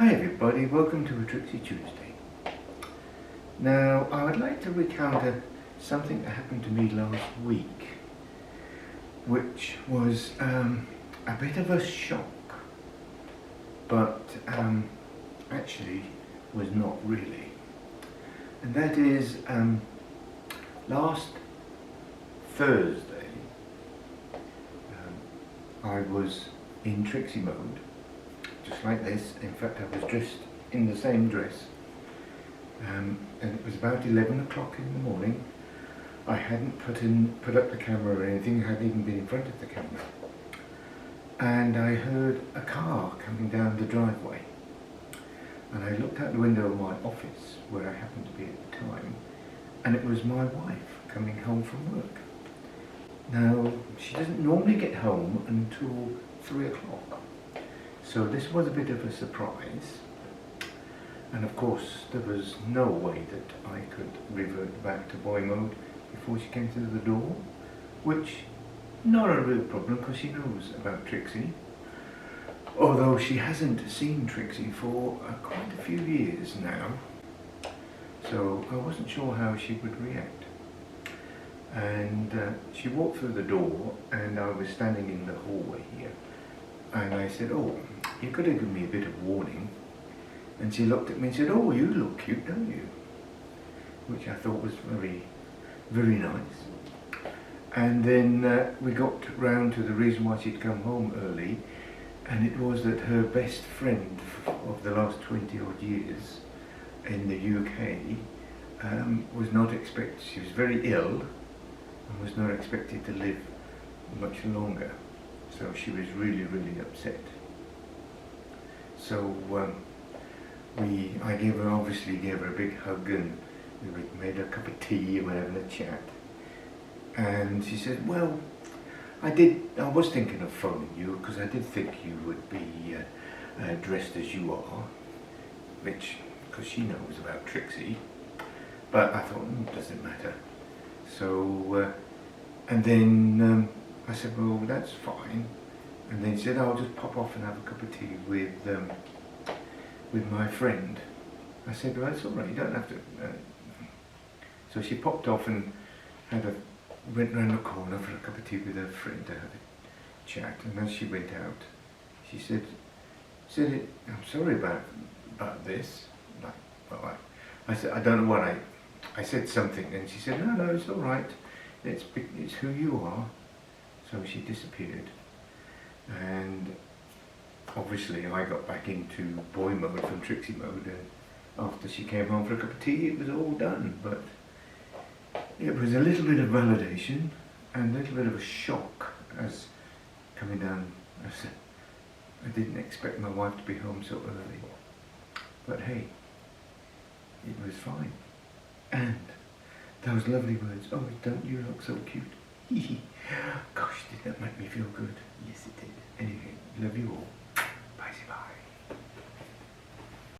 Hi everybody, welcome to a Trixy Tuesday. Now I would like to recount something that happened to me last week, which was a bit of a shock, but actually was not really. And that is last Thursday I was in Trixy mode, just like this. In fact, I was dressed in the same dress, and it was about 11 o'clock in the morning. I hadn't put up the camera or anything, I hadn't even been in front of the camera, and I heard a car coming down the driveway, and I looked out the window of my office where I happened to be at the time, and it was my wife coming home from work. Now, she doesn't normally get home until 3 o'clock. So this was a bit of a surprise, and of course there was no way that I could revert back to boy mode before she came through the door, which not a real problem because she knows about Trixy, although she hasn't seen Trixy for quite a few years now, so I wasn't sure how she would react. And she walked through the door, and I was standing in the hallway here. And I said, "Oh, you could have given me a bit of warning." And she looked at me and said, "Oh, you look cute, don't you?" Which I thought was very, very nice. And then we got round to the reason why she'd come home early, and it was that her best friend of the last 20 odd years in the UK was not expected, she was very ill and was not expected to live much longer. So she was really, really upset. So I obviously gave her a big hug, and we made her a cup of tea and we were having a chat. And she said, "Well, I was thinking of phoning you because I did think you would be dressed as you are," which, because she knows about Trixy. But I thought, it doesn't matter. So, and then I said, "Well, that's fine." And then she said, "I'll just pop off and have a cup of tea with my friend." I said, "Well, that's all right, you don't have to." So she popped off and went round the corner for a cup of tea with her friend to have a chat. And as she went out, she said, "I'm sorry about this." Well, I said, "I don't know what I said something," and she said, "No, it's all right. It's who you are." So she disappeared, and obviously I got back into boy mode from Trixy mode, and after she came home for a cup of tea it was all done. But it was a little bit of validation and a little bit of a shock as coming down. I didn't expect my wife to be home so early, but hey, it was fine. And those lovely words, "Oh, don't you look so cute?" Gosh, did that make me feel good? Yes, it did. Anyway, love you all. Bye-bye.